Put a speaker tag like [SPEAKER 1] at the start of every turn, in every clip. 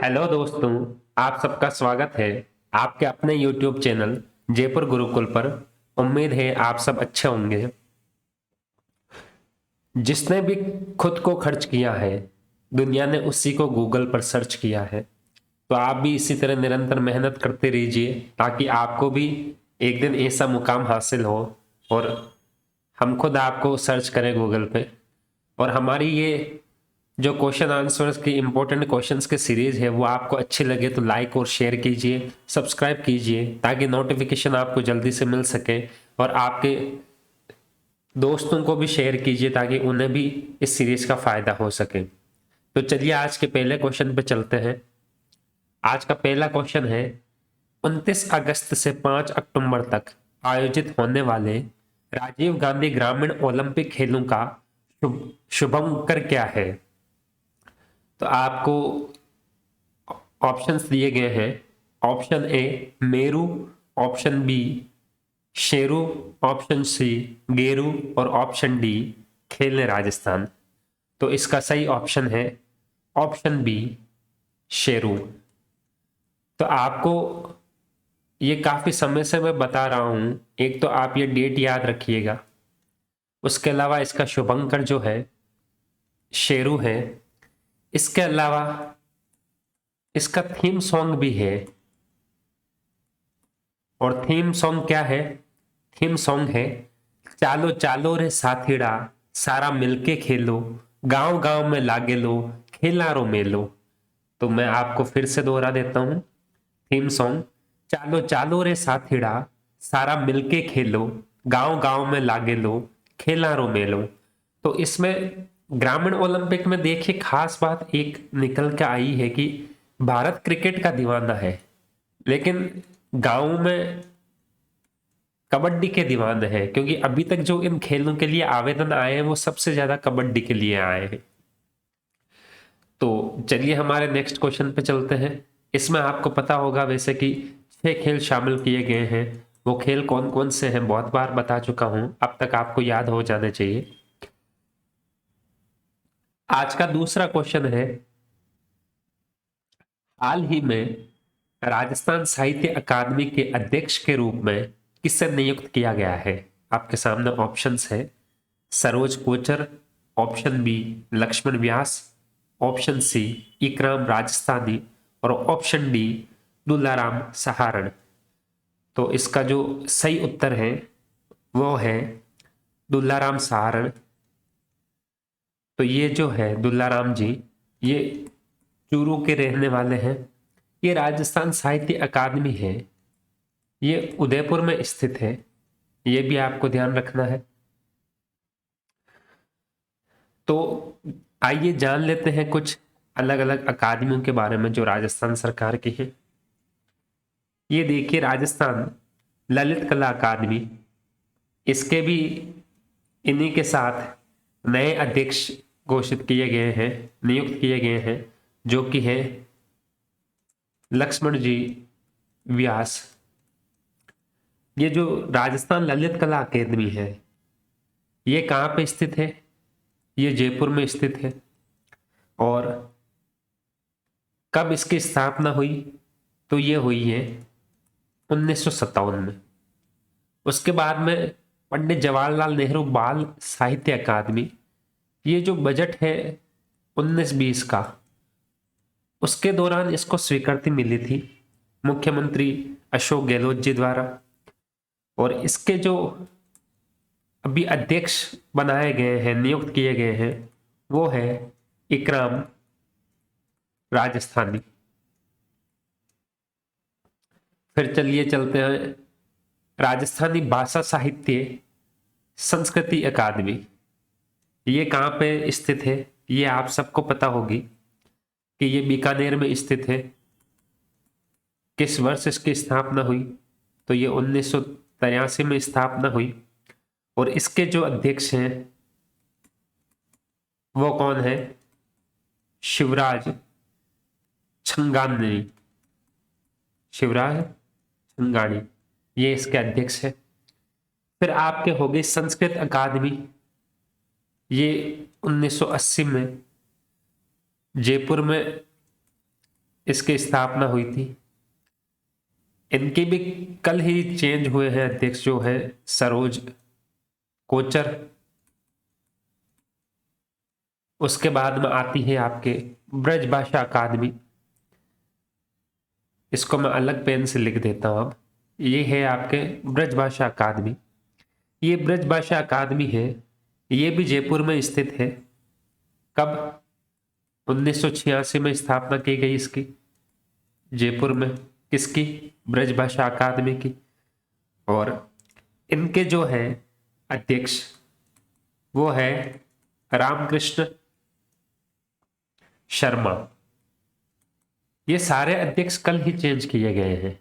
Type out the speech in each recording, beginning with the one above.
[SPEAKER 1] Hello दोस्तों, आप सबका स्वागत है आपके अपने YouTube चैनल जयपुर गुरुकुल पर। उम्मीद है आप सब अच्छे होंगे। जिसने भी खुद को खर्च किया है, दुनिया ने उसी को गूगल पर सर्च किया है। तो आप भी इसी तरह निरंतर मेहनत करते रहिए ताकि आपको भी एक दिन ऐसा मुकाम हासिल हो और हम खुद आपको सर्च करें गूगल पे। और हमारी ये जो क्वेश्चन आंसर्स की इंपॉर्टेंट क्वेश्चंस की सीरीज है वो आपको अच्छी लगे तो लाइक और शेयर कीजिए, सब्सक्राइब कीजिए ताकि नोटिफिकेशन आपको जल्दी से मिल सके। और आपके दोस्तों को भी शेयर कीजिए ताकि उन्हें भी इस सीरीज का फायदा हो सके। तो चलिए आज के पहले क्वेश्चन पे चलते हैं। आज का पहला क्वेश्चन है, 29 अगस्त से 5 अक्टूबर तक आयोजित होने वाले राजीव गांधी ग्रामीण ओलंपिक खेलों का शुभंकर क्या है? तो आपको ऑप्शंस दिए गए हैं। ऑप्शन ए मेरू, ऑप्शन बी शेरू, ऑप्शन सी गेरू और ऑप्शन डी खेलने राजस्थान। तो इसका सही ऑप्शन है ऑप्शन बी शेरू। तो आपको ये काफी समय से मैं बता रहा हूं, एक तो आप ये डेट याद रखिएगा, उसके अलावा इसका शुभंकर जो है शेरू है। इसके अलावा इसका थीम सॉन्ग भी है। और थीम सॉन्ग क्या है? थीम सॉन्ग है, चालो चालो रे साथीड़ा सारा मिलके खेलो, गांव गांव में लागे लो खेला रो मेलो। तो मैं आपको फिर से दोहरा देता हूं थीम सॉन्ग, चालो चालो रे साथीड़ा सारा मिलके खेलो, गांव गांव में लागे लो खेला रो मेलो। तो इसमें ग्रामीण ओलंपिक में देखिए खास बात एक निकल के आई है कि भारत क्रिकेट का दीवाना है, लेकिन गांव में कबड्डी के दीवाने हैं, क्योंकि अभी तक जो इन खेलों के लिए आवेदन आए हैं वो सबसे ज्यादा कबड्डी के लिए आए हैं। तो चलिए हमारे नेक्स्ट क्वेश्चन पे चलते हैं। इसमें आपको पता होगा वैसे कि 6 खेल शामिल किए गए हैं। वो खेल कौन कौन से हैं बहुत बार बता चुका हूं, अब तक आपको याद हो जाने चाहिए। आज का दूसरा क्वेश्चन है, हाल ही में राजस्थान साहित्य अकादमी के अध्यक्ष के रूप में किसे नियुक्त किया गया है? आपके सामने ऑप्शंस है, सरोज कोचर, ऑप्शन बी लक्ष्मण व्यास, ऑप्शन सी इकराम राजस्थानी और ऑप्शन डी दुलाराम सहारण। तो इसका जो सही उत्तर है वो है दुलाराम सहारण। तो ये जो है दुलाराम जी, ये चूरू के रहने वाले हैं। ये राजस्थान साहित्य अकादमी है, ये उदयपुर में स्थित है, ये भी आपको ध्यान रखना है। तो आइए जान लेते हैं कुछ अलग अलग अकादमियों के बारे में जो राजस्थान सरकार की है। ये देखिए राजस्थान ललित कला अकादमी, इसके भी इन्हीं के साथ नए अध्यक्ष घोषित किए गए हैं, नियुक्त किए गए हैं, जो कि है लक्ष्मण जी व्यास। ये जो राजस्थान ललित कला अकादमी है ये कहाँ पे स्थित है? ये जयपुर में स्थित है। और कब इसकी स्थापना हुई? तो ये हुई है 1957 में। उसके बाद में पंडित जवाहरलाल नेहरू बाल साहित्य अकादमी, ये जो बजट है 19-20 का, उसके दौरान इसको स्वीकृति मिली थी मुख्यमंत्री अशोक गहलोत जी द्वारा। और इसके जो अभी अध्यक्ष बनाए गए हैं, नियुक्त किए गए हैं, वो है इकराम राजस्थानी। फिर चलिए चलते हैं राजस्थानी भाषा साहित्य संस्कृति अकादमी, ये कहाँ पे स्थित है? ये आप सबको पता होगी कि ये बीकानेर में स्थित है। किस वर्ष इसकी स्थापना हुई? तो ये 1983 में स्थापना हुई। और इसके जो अध्यक्ष हैं वो कौन है? शिवराज छंगानी, शिवराज छंगानी, ये इसके अध्यक्ष है। फिर आपके हो गई संस्कृत अकादमी, ये 1980 में जयपुर में इसकी स्थापना हुई थी। इनके भी कल ही चेंज हुए हैं अध्यक्ष, जो है सरोज कोचर। उसके बाद में आती है आपके ब्रजभाषा अकादमी। इसको मैं अलग पेन से लिख देता हूं अब। ये है आपके ब्रजभाषा अकादमी। ये ब्रजभाषा अकादमी है, ये भी जयपुर में स्थित है। कब? 1986 में स्थापना की गई इसकी, जयपुर में। किसकी? ब्रजभाषा अकादमी की। और इनके जो है अध्यक्ष वो है रामकृष्ण शर्मा। ये सारे अध्यक्ष कल ही चेंज किए गए हैं।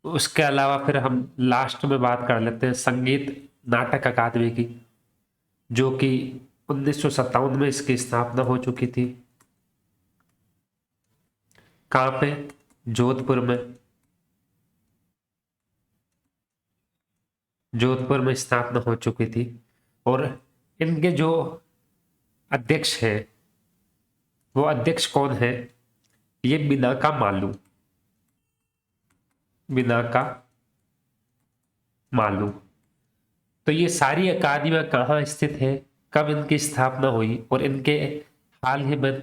[SPEAKER 1] उसके अलावा फिर हम लास्ट में बात कर लेते हैं संगीत नाटक अकादमी की, जो कि 1957 में इसकी स्थापना हो चुकी थी। कहां पे? जोधपुर में। जोधपुर में स्थापना हो चुकी थी। और इनके जो अध्यक्ष है, वो अध्यक्ष कौन है? ये बिनाका मालू। बिनाका मालू। तो ये सारी अकादमियां कहाँ स्थित है, कब इनकी स्थापना हुई, और इनके हाल ही में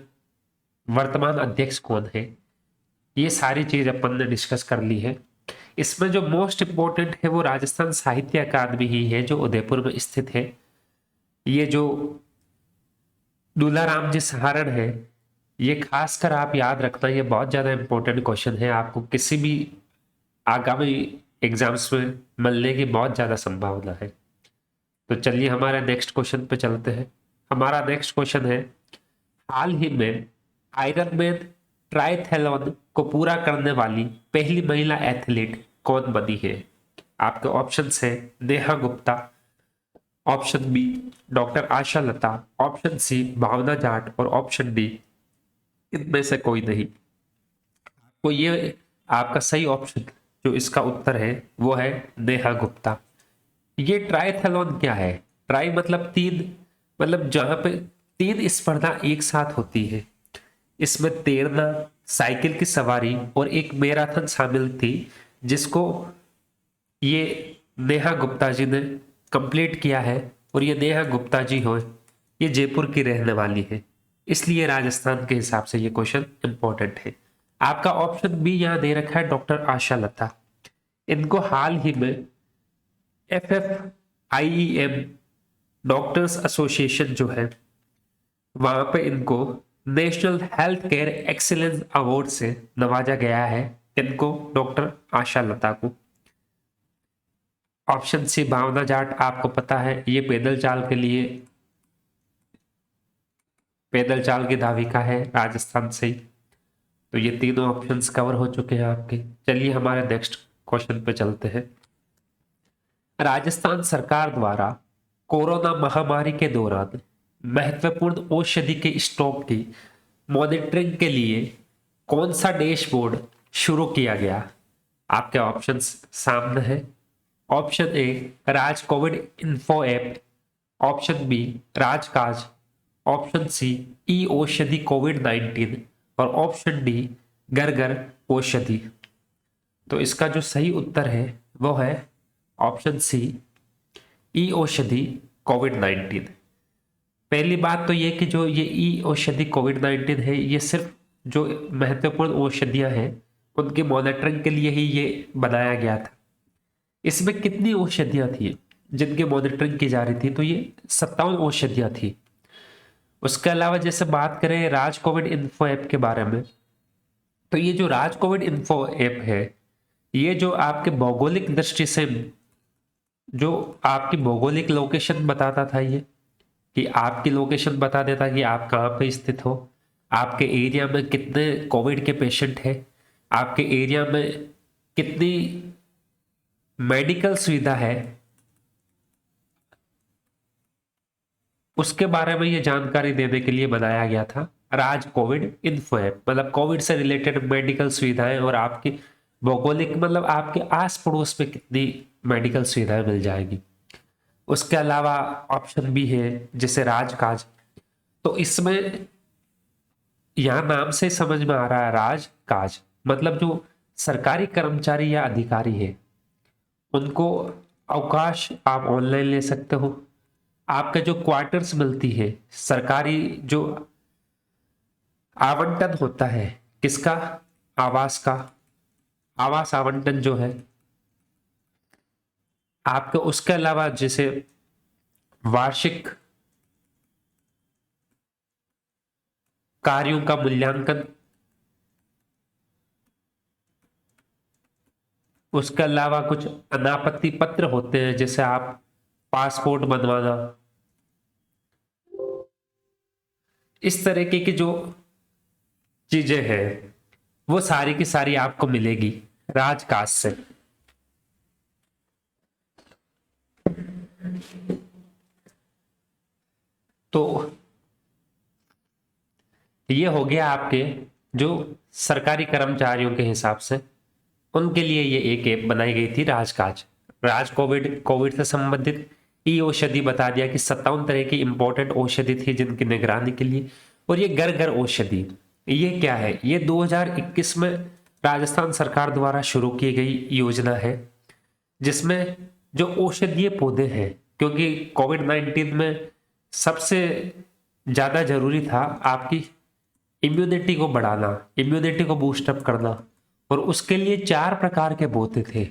[SPEAKER 1] वर्तमान अध्यक्ष कौन है, ये सारी चीज अपन ने डिस्कस कर ली है। इसमें जो मोस्ट इंपॉर्टेंट है वो राजस्थान साहित्य अकादमी ही है, जो उदयपुर में स्थित है। ये जो दूल्हाराम जी सहारण है, ये खासकर आप याद रखना, ये बहुत ज्यादा इंपॉर्टेंट क्वेश्चन है। आपको किसी भी आगामी एग्जाम्स में मिलने की बहुत ज्यादा संभावना है। तो चलिए हमारे नेक्स्ट क्वेश्चन पे चलते हैं। हमारा नेक्स्ट क्वेश्चन है, हाल ही में आयरनमैन ट्राइथेलॉन को पूरा करने वाली पहली महिला एथलीट कौन बनी है? आपके ऑप्शंस है Neha Gupta, option B doctor Asha Lata, option C Bhavna Jat, और ऑप्शन डी इनमें से कोई नहीं। तो ये आपका सही ऑप्शन जो इसका उत्तर है वो है नेहा गुप्ता। ये ट्राइथेलॉन क्या है? ट्राई मतलब तीन, मतलब जहां पे तीन स्पर्धा एक साथ होती है। इसमें तैरना, साइकिल की सवारी और एक मैराथन शामिल थी, जिसको ये नेहा गुप्ता जी ने कंप्लीट किया है। और ये नेहा गुप्ता जी हो, ये जयपुर की रहने वाली है, इसलिए राजस्थान के हिसाब से ये क्वेश्चन इंपॉर्टेंट है। आपका ऑप्शन बी यहां दे रखा है डॉक्टर आशा लता। इनको हाल ही में FFIEM डॉक्टर्स एसोसिएशन जो है, वहां पे इनको national health care excellence award से नवाजा गया है। इनको डॉक्टर आशा लता को। ऑप्शन सी भावना जाट, आपको पता है ये पैदल चाल की धाविका है राजस्थान से ही। तो ये तीनों ऑप्शंस कवर हो चुके हैं आपके। चलिए हमारे नेक्स्ट क्वेश्चन पे चलते हैं। राजस्थान सरकार द्वारा कोरोना महामारी के दौरान महत्वपूर्ण औषधि के स्टॉक की मॉनिटरिंग के लिए कौन सा डैशबोर्ड शुरू किया गया? आपके ऑप्शंस सामने है। Option A Raj Covid info app, option B Rajkaj, option C E Aushadhi कोविड-19, और ऑप्शन डी घर घर औषधि। तो इसका जो सही उत्तर है वो है ऑप्शन सी ई औषधि कोविड-19। पहली बात तो ये कि जो ये ई औषधि कोविड-19 है, ये सिर्फ जो महत्वपूर्ण औषधियां हैं उनकी मॉनिटरिंग के लिए ही ये बनाया गया था। इसमें कितनी औषधियां थी जिनकी मॉनिटरिंग की जा रही थी? तो ये 57 औषधियां थी। उसके अलावा जैसे बात करें राज कोविड इन्फो ऐप के बारे में, तो ये जो राज कोविड इन्फो ऐप है, ये जो आपके भौगोलिक दृष्टि से जो आपकी भौगोलिक लोकेशन बताता था, ये कि आपकी लोकेशन बता देता कि आप कहाँ पे स्थित हो, आपके एरिया में कितने कोविड के पेशेंट हैं, आपके एरिया में कितनी मेडिकल सुविधा है, उसके बारे में ये जानकारी देने के लिए बनाया गया था राज कोविड इन्फो ऐप। मतलब कोविड से रिलेटेड मेडिकल सुविधाएं और आपकी भौगोलिक, मतलब आपके आस पड़ोस में कितनी मेडिकल सुविधाएं मिल जाएगी। उसके अलावा ऑप्शन भी है जैसे राजकाज। तो इसमें यहाँ नाम से समझ में आ रहा है राज काज, मतलब जो सरकारी कर्मचारी या अधिकारी है उनको अवकाश आप ऑनलाइन ले सकते हो। आपका जो क्वार्टर्स मिलती है, सरकारी जो आवंटन होता है, किसका, आवास का, आवास आवंटन जो है आपके, उसके अलावा जैसे वार्षिक कार्यों का मूल्यांकन, उसके अलावा कुछ अनापत्ति पत्र होते हैं जैसे आप पासपोर्ट बनवाना, इस तरीके की जो चीजें हैं वो सारी की सारी आपको मिलेगी राजकाज से। तो ये हो गया आपके जो सरकारी कर्मचारियों के हिसाब से, उनके लिए ये एक ऐप बनाई गई थी राजकाज। राज कोविड से संबंधित ई औषधि बता दिया कि 57 तरह की इंपॉर्टेंट औषधि थी जिनकी निगरानी के लिए। और ये घर घर औषधि, ये क्या है, ये 2021 में राजस्थान सरकार द्वारा शुरू की गई योजना है जिसमें जो औषधीय पौधे हैं, क्योंकि कोविड-19 में सबसे ज्यादा जरूरी था आपकी इम्यूनिटी को बढ़ाना, इम्यूनिटी को बूस्टअप करना, और उसके लिए 4 प्रकार के पौधे थे।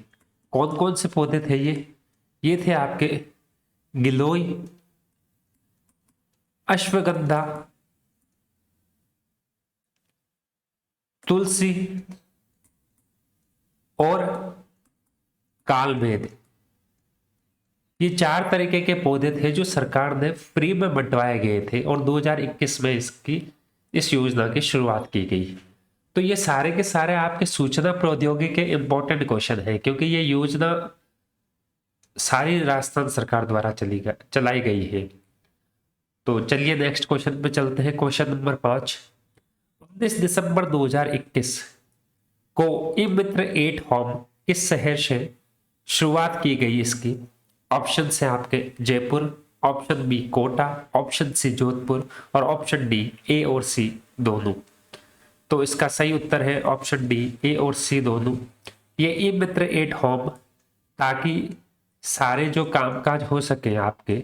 [SPEAKER 1] कौन कौन से पौधे थे ये थे आपके गिलोय, अश्वगंधा, तुलसी और कालमेघ। ये 4 तरीके के पौधे थे जो सरकार ने फ्री में बंटवाए गए थे और 2021 में इस योजना की शुरुआत की गई। तो ये सारे के सारे आपके सूचना प्रौद्योगिकी के इंपॉर्टेंट क्वेश्चन है, क्योंकि ये योजना सारी राजस्थान सरकार द्वारा चलाई गई है। तो चलिए नेक्स्ट क्वेश्चन पे चलते हैं। क्वेश्चन नंबर 5, 19 दिसंबर 2021 को ई मित्र 8 होम किस शहर से शुरुआत की गई इसकी? ऑप्शन है आपके Jaipur, option B Kota, option C Jodhpur और ऑप्शन डी ए और सी दोनों। तो इसका सही उत्तर है ऑप्शन डी ए और सी दोनों। ये ई मित्र 8 होम, ताकि सारे जो कामकाज हो सके आपके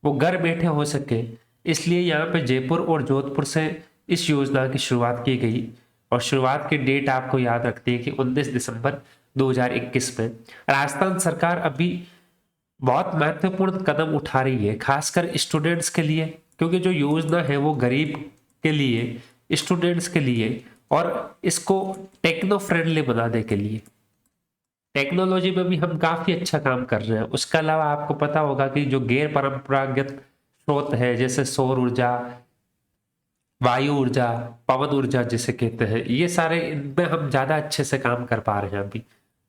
[SPEAKER 1] वो घर बैठे हो सके, इसलिए यहाँ पे जयपुर और जोधपुर से इस योजना की शुरुआत की गई। और शुरुआत की डेट आपको याद रखती है कि 19 दिसंबर 2021 में। राजस्थान सरकार अभी बहुत महत्वपूर्ण कदम उठा रही है, खासकर स्टूडेंट्स के लिए, क्योंकि जो योजना है वो गरीब के लिए, स्टूडेंट्स के लिए, और इसको टेक्नो फ्रेंडली बनाने के लिए। टेक्नोलॉजी में भी हम काफी अच्छा काम कर रहे हैं। उसके अलावा आपको पता होगा कि जो गैर परंपरागत स्रोत है जैसे सौर ऊर्जा, वायु ऊर्जा, पवन ऊर्जा जिसे कहते हैं, ये सारे इनमें हम ज्यादा अच्छे से काम कर पा रहे हैं अभी।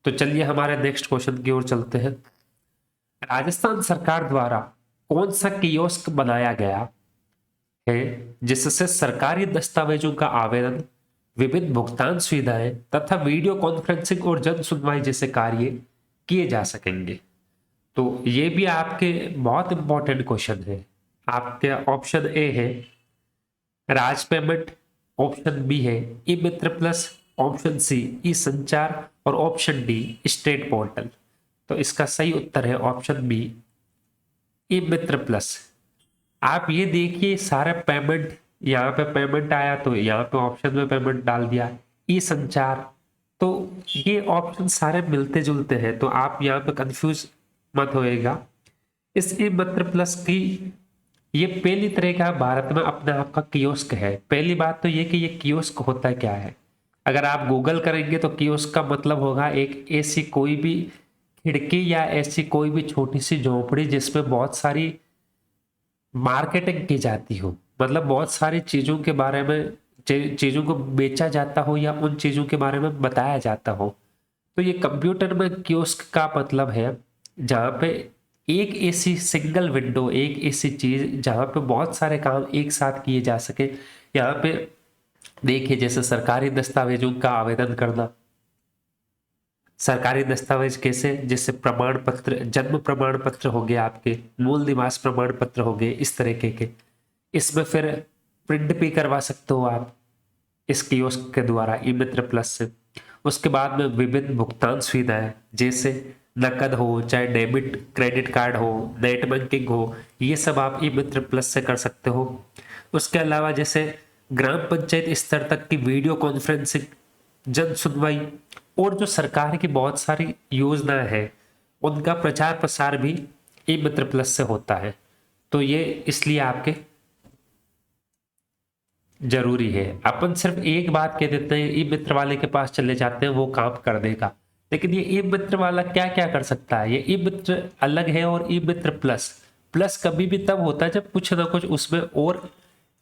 [SPEAKER 1] तो चलिए हमारे नेक्स्ट क्वेश्चन की ओर चलते हैं। राजस्थान सरकार द्वारा कौन सा कियोस्क बनाया गया है जिससे सरकारी दस्तावेजों का आवेदन, विविध भुगतान सुविधाएं तथा वीडियो कॉन्फ्रेंसिंग और जन सुनवाई जैसे कार्य किए जा सकेंगे? तो ये भी आपके बहुत इंपॉर्टेंट क्वेश्चन है। आपके ऑप्शन ए है राज पेमेंट, ऑप्शन बी है ई मित्र प्लस, ऑप्शन सी ई संचार और ऑप्शन डी स्टेट पोर्टल। तो इसका सही उत्तर है ऑप्शन बी ई मित्र प्लस। आप ये देखिए सारे पेमेंट, यहाँ पे पेमेंट आया तो यहाँ पे ऑप्शन में पेमेंट डाल दिया, ई संचार, तो ये ऑप्शन सारे मिलते जुलते हैं, तो आप यहाँ पे कंफ्यूज मत होएगा। इस ई मित्र प्लस की ये पहली तरह का भारत में अपने आप का कियोस्क है। पहली बात तो ये कि ये कियोस्क होता क्या है, अगर आप गूगल करेंगे तो कियोस्क का मतलब होगा एक ऐसी कोई भी खिड़की या ऐसी कोई भी छोटी सी झोपड़ी जिसमें बहुत सारी मार्केटिंग की जाती हो, मतलब बहुत सारी चीजों के बारे में, चीजों को बेचा जाता हो या उन चीजों के बारे में बताया जाता हो। तो ये कंप्यूटर में कियोस्क का मतलब है जहाँ पे एक ऐसी सिंगल विंडो, एक ऐसी चीज जहाँ पे बहुत सारे काम एक साथ किए जा सके। यहाँ पे देखिए जैसे सरकारी दस्तावेजों का आवेदन करना, सरकारी दस्तावेज कैसे, जैसे प्रमाण पत्र, जन्म प्रमाण पत्र हो गए, आपके मूल निवास प्रमाण पत्र हो गए, इस तरीके के। इसमें फिर प्रिंट भी करवा सकते हो आप, इस कियोस्क के द्वारा ई मित्र प्लस से। उसके बाद में विभिन्न भुगतान सुविधाएं जैसे नकद हो, चाहे डेबिट क्रेडिट कार्ड हो, नेट बैंकिंग हो, ये सब आप ई मित्र प्लस से कर सकते हो। उसके अलावा जैसे ग्राम पंचायत स्तर तक की वीडियो कॉन्फ्रेंसिंग, जन सुनवाई और जो सरकार की बहुत सारी योजनाएं हैं उनका प्रचार प्रसार भी ई मित्र प्लस से होता है। तो ये इसलिए आपके जरूरी है। अपन सिर्फ एक बात कह देते हैं, ई मित्र वाले के पास चले जाते हैं, वो काम कर देगा, लेकिन ये ई मित्र वाला क्या क्या कर सकता है? ये ई मित्र अलग है और ई मित्र प्लस प्लस कभी भी तब होता है जब कुछ ना कुछ उसमें और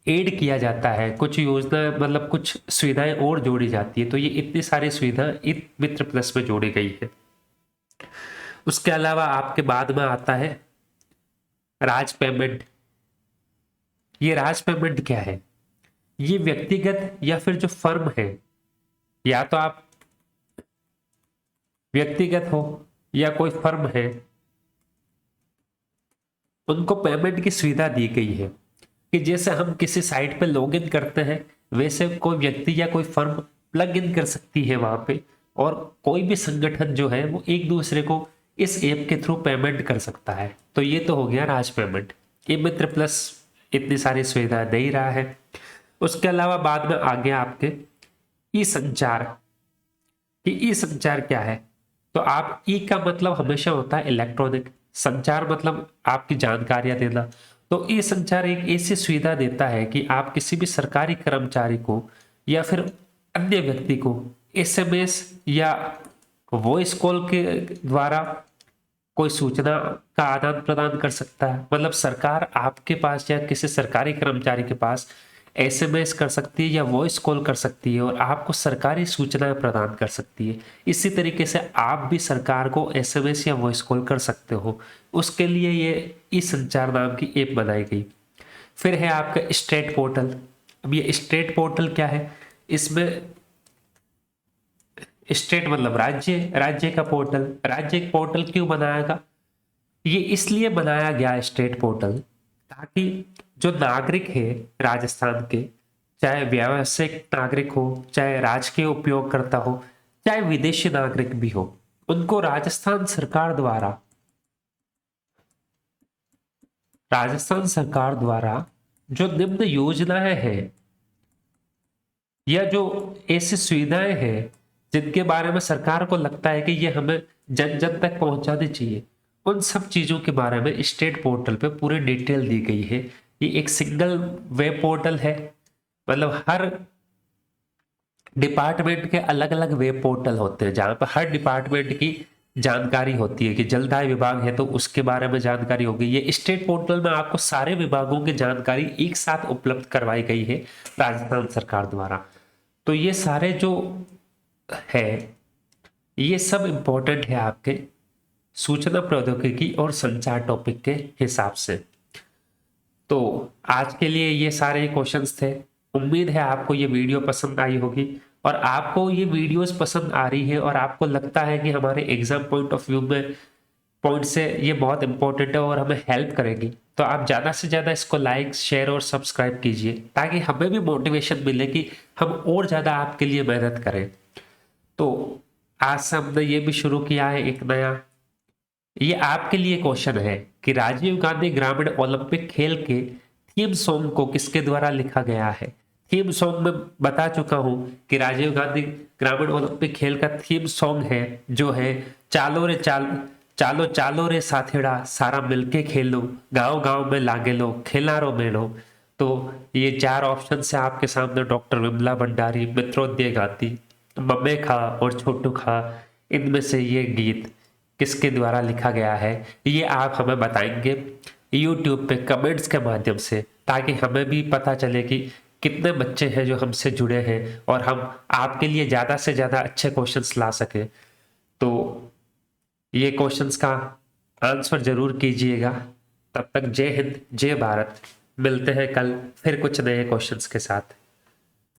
[SPEAKER 1] ऐड किया जाता है, कुछ योजना मतलब कुछ सुविधाएं और जोड़ी जाती है। तो ये इतनी सारी सुविधा ई मित्र प्लस में जोड़ी गई है। उसके अलावा आपके बाद में आता है राज पेमेंट। ये राज पेमेंट क्या है? ये व्यक्तिगत या फिर जो फर्म है, या तो आप व्यक्तिगत हो या कोई फर्म है, उनको पेमेंट की सुविधा दी गई है कि जैसे हम किसी साइट पे लॉगिन करते हैं वैसे कोई व्यक्ति या कोई फर्म प्लग इन कर सकती है वहां पे, और कोई भी संगठन जो है वो एक दूसरे को इस ऐप के थ्रू पेमेंट कर सकता है। तो ये तो हो गया राज पेमेंट। ये मित्र प्लस इतनी सारी सुविधा दे ही रहा है। उसके अलावा बाद में आ गया आपके ई संचार। कि ई संचार क्या है? तो आप ई का मतलब हमेशा होता है इलेक्ट्रॉनिक, संचार मतलब आपकी जानकारियां देना। तो ई संचार एक ऐसी सुविधा देता है कि आप किसी भी सरकारी कर्मचारी को या फिर अन्य व्यक्ति को एसएमएस या वॉइस कॉल के द्वारा कोई सूचना का आदान प्रदान कर सकता है। मतलब सरकार आपके पास या किसी सरकारी कर्मचारी के पास एसएमएस कर सकती है या वॉइस कॉल कर सकती है और आपको सरकारी सूचनाएं प्रदान कर सकती है। इसी तरीके से आप भी सरकार को एसएमएस या वॉइस कॉल कर सकते हो। उसके लिए ये ई संचार नाम की ऐप बनाई गई। फिर है आपका स्टेट पोर्टल। अब ये स्टेट पोर्टल क्या है? इसमें स्टेट मतलब राज्य, राज्य का पोर्टल। राज्य पोर्टल क्यों बनाया गया? ये इसलिए बनाया गया स्टेट पोर्टल ताकि जो नागरिक है राजस्थान के, चाहे व्यावसायिक नागरिक हो, चाहे राजकीय उपयोगकर्ता हो, चाहे विदेशी नागरिक भी हो, उनको राजस्थान सरकार द्वारा जो निम्न योजनाएं हैं या जो ऐसी सुविधाएं हैं जिनके बारे में सरकार को लगता है कि ये हमें जन जन तक पहुंचानी चाहिए, उन सब चीजों के बारे में स्टेट पोर्टल पे पूरी डिटेल दी गई है। ये एक सिंगल वेब पोर्टल है। मतलब हर डिपार्टमेंट के अलग अलग वेब पोर्टल होते हैं जहां पर हर डिपार्टमेंट की जानकारी होती है कि जलदाय विभाग है तो उसके बारे में जानकारी होगी। ये स्टेट पोर्टल में आपको सारे विभागों की जानकारी एक साथ उपलब्ध करवाई गई है राजस्थान सरकार द्वारा। तो ये सारे जो है ये सब इंपॉर्टेंट है आपके सूचना प्रौद्योगिकी और संचार टॉपिक के हिसाब से। तो आज के लिए ये सारे क्वेश्चंस थे। उम्मीद है आपको ये वीडियो पसंद आई होगी और आपको ये वीडियोस पसंद आ रही है और आपको लगता है कि हमारे एग्जाम पॉइंट ऑफ व्यू में पॉइंट से ये बहुत इंपॉर्टेंट है और हमें हेल्प करेगी, तो आप ज़्यादा से ज़्यादा इसको लाइक शेयर और सब्सक्राइब कीजिए ताकि हमें भी मोटिवेशन मिले कि हम और ज़्यादा आपके लिए मेहनत करें। तो आज से हमने ये भी शुरू किया है एक नया, ये आपके लिए क्वेश्चन है कि राजीव गांधी ग्रामीण ओलंपिक खेल के थीम सॉन्ग को किसके द्वारा लिखा गया है? थीम सॉन्ग में बता चुका हूं कि राजीव गांधी ग्रामीण ओलंपिक खेल का थीम सॉन्ग है जो है चालो रे चालो चालो रे साथेड़ा सारा मिलके खेलो, गांव गांव में लागे लो खेला रो मेलो। तो ये 4 ऑप्शन से आपके सामने डॉक्टर विमला भंडारी, मित्रोदय गांधी, मम्मे खां और छोटू खां, इनमें से ये गीत किसके द्वारा लिखा गया है ये आप हमें बताएंगे YouTube पे कमेंट्स के माध्यम से, ताकि हमें भी पता चले कि कितने बच्चे हैं जो हमसे जुड़े हैं और हम आपके लिए ज़्यादा से ज़्यादा अच्छे क्वेश्चंस ला सके। तो ये क्वेश्चंस का आंसर जरूर कीजिएगा। तब तक जय हिंद जय भारत। मिलते हैं कल फिर कुछ नए क्वेश्चंस के साथ।